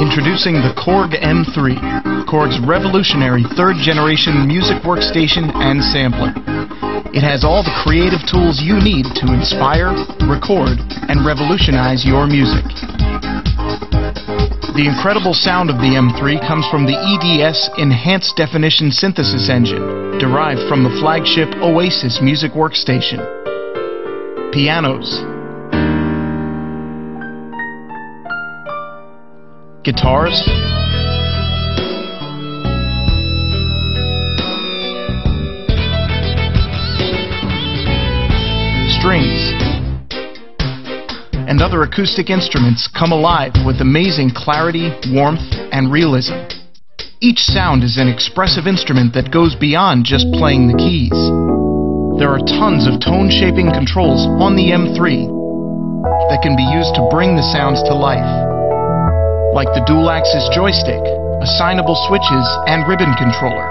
Introducing the Korg M3, Korg's revolutionary third-generation music workstation and sampler. It has all the creative tools you need to inspire, record, and revolutionize your music. The incredible sound of the M3 comes from the EDS Enhanced Definition Synthesis Engine, derived from the flagship Oasis music workstation. Pianos, guitars, strings, and other acoustic instruments come alive with amazing clarity, warmth, and realism. Each sound is an expressive instrument that goes beyond just playing the keys. There are tons of tone-shaping controls on the M3 that can be used to bring the sounds to life, like the dual-axis joystick, assignable switches, and ribbon controller.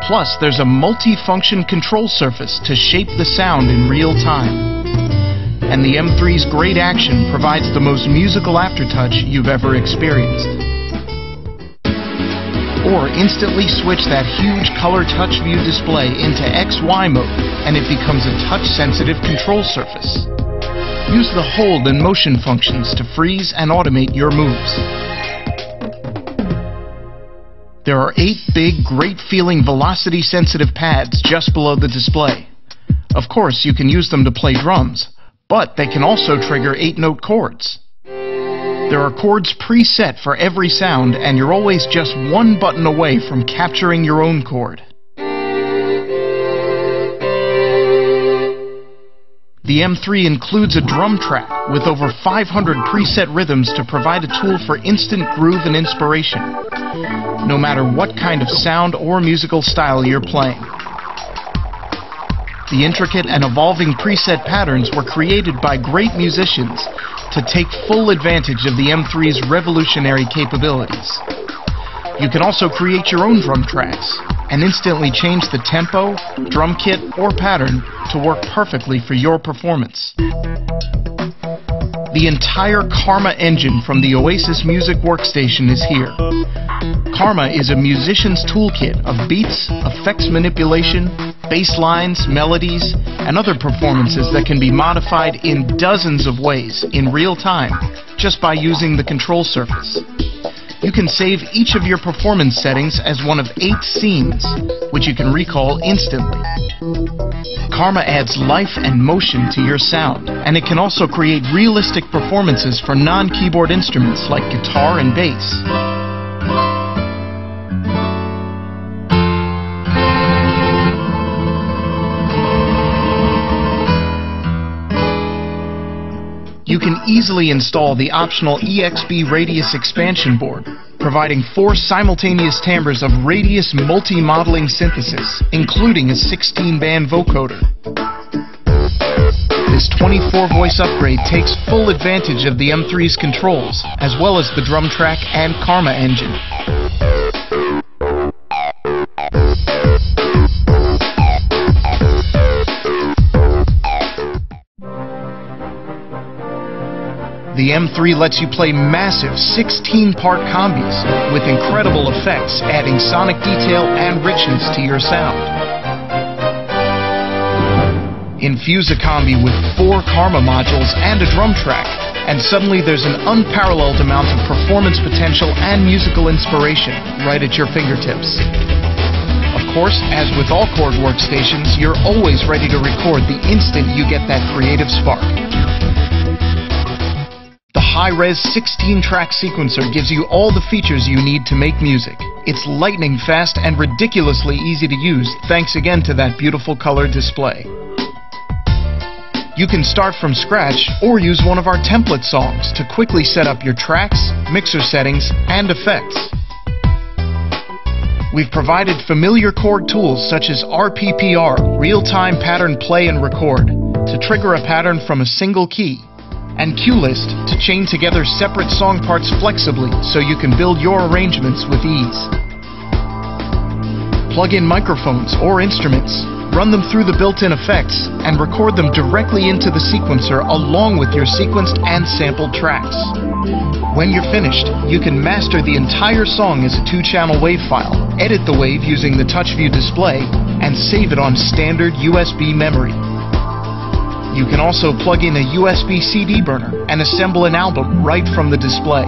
Plus, there's a multi-function control surface to shape the sound in real time. And the M3's great action provides the most musical aftertouch you've ever experienced. Or instantly switch that huge color touch view display into XY mode, and it becomes a touch-sensitive control surface. Use the hold and motion functions to freeze and automate your moves. There are 8 big, great-feeling velocity-sensitive pads just below the display. Of course, you can use them to play drums, but they can also trigger 8-note chords. There are chords preset for every sound, and you're always just one button away from capturing your own chord. The M3 includes a drum track with over 500 preset rhythms to provide a tool for instant groove and inspiration, no matter what kind of sound or musical style you're playing. The intricate and evolving preset patterns were created by great musicians to take full advantage of the M3's revolutionary capabilities. You can also create your own drum tracks and instantly change the tempo, drum kit, or pattern to work perfectly for your performance. The entire Karma engine from the Oasis Music Workstation is here. Karma is a musician's toolkit of beats, effects manipulation, bass lines, melodies, and other performances that can be modified in dozens of ways in real time just by using the control surface. You can save each of your performance settings as one of 8 scenes, which you can recall instantly. Karma adds life and motion to your sound, and it can also create realistic performances for non-keyboard instruments like guitar and bass. You can easily install the optional EXB Radius expansion board, providing 4 simultaneous timbres of Radius multi-modeling synthesis, including a 16-band vocoder. This 24-voice upgrade takes full advantage of the M3's controls, as well as the drum track and Karma engine. The M3 lets you play massive 16-part combis with incredible effects, adding sonic detail and richness to your sound. Infuse a combi with 4 Karma modules and a drum track, and suddenly there's an unparalleled amount of performance potential and musical inspiration right at your fingertips. Of course, as with all Korg workstations, you're always ready to record the instant you get that creative spark. The high-res 16-track sequencer gives you all the features you need to make music. It's lightning fast and ridiculously easy to use, thanks again to that beautiful color display. You can start from scratch or use one of our template songs to quickly set up your tracks, mixer settings, and effects. We've provided familiar Korg tools such as RPPR, real-time pattern play and record, to trigger a pattern from a single key, and QList to chain together separate song parts flexibly so you can build your arrangements with ease. Plug in microphones or instruments, run them through the built-in effects, and record them directly into the sequencer along with your sequenced and sampled tracks. When you're finished, you can master the entire song as a 2-channel WAV file, edit the WAV using the TouchView display, and save it on standard USB memory. You can also plug in a USB CD burner and assemble an album right from the display.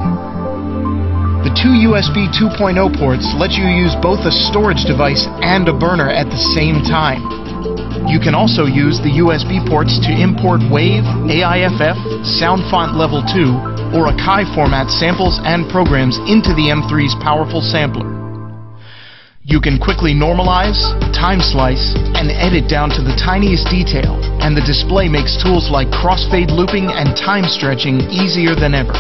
The 2 USB 2.0 ports let you use both a storage device and a burner at the same time. You can also use the USB ports to import WAV, AIFF, Sound Font Level 2, or Akai format samples and programs into the M3's powerful sampler. You can quickly normalize, time slice, and edit down to the tiniest detail, and the display makes tools like crossfade looping and time stretching easier than ever.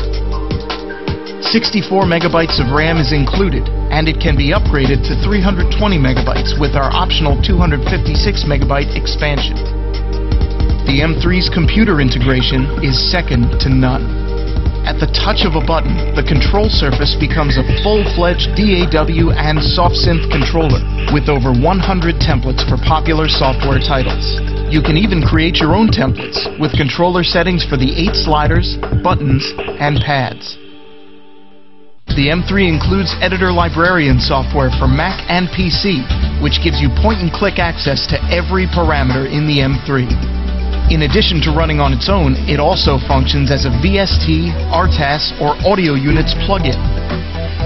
64 megabytes of RAM is included, and it can be upgraded to 320 megabytes with our optional 256 megabyte expansion. The M3's computer integration is second to none. At the touch of a button, the control surface becomes a full-fledged DAW and SoftSynth controller with over 100 templates for popular software titles. You can even create your own templates with controller settings for the 8 sliders, buttons, and pads. The M3 includes Editor Librarian software for Mac and PC, which gives you point-and-click access to every parameter in the M3. In addition to running on its own, it also functions as a VST, RTAS, or Audio Units plugin.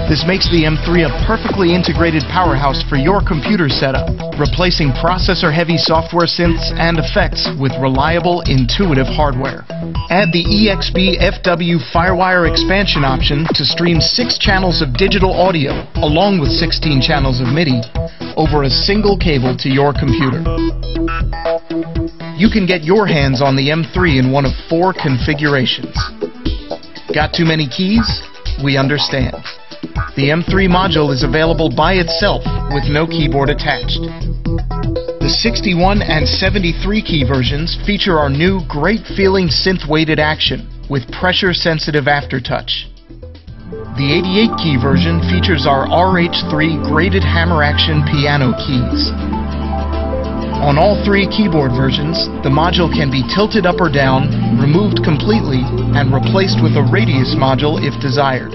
This makes the M3 a perfectly integrated powerhouse for your computer setup, replacing processor-heavy software synths and effects with reliable, intuitive hardware. Add the EXP FW Firewire expansion option to stream 6 channels of digital audio, along with 16 channels of MIDI, over a single cable to your computer. You can get your hands on the M3 in one of 4 configurations. Got too many keys? We understand. The M3 module is available by itself with no keyboard attached. The 61 and 73 key versions feature our new great-feeling synth-weighted action with pressure-sensitive aftertouch. The 88 key version features our RH3 graded hammer action piano keys. On all 3 keyboard versions, the module can be tilted up or down, removed completely, and replaced with a radius module if desired.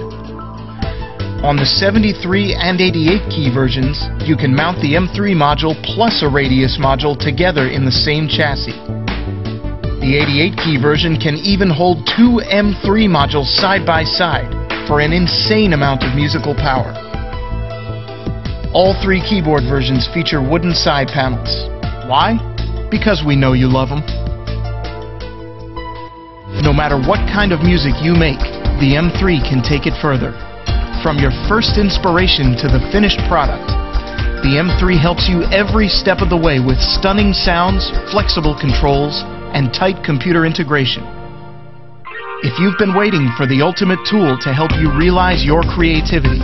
On the 73 and 88 key versions, you can mount the M3 module plus a radius module together in the same chassis. The 88 key version can even hold 2 M3 modules side by side for an insane amount of musical power. All 3 keyboard versions feature wooden side panels. Why? Because we know you love them. No matter what kind of music you make, the M3 can take it further. From your first inspiration to the finished product, the M3 helps you every step of the way with stunning sounds, flexible controls, and tight computer integration. If you've been waiting for the ultimate tool to help you realize your creativity,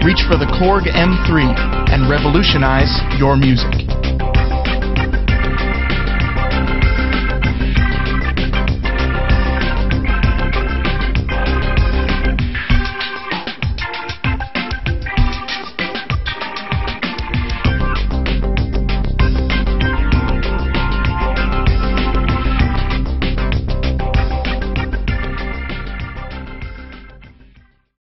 reach for the Korg M3 and revolutionize your music.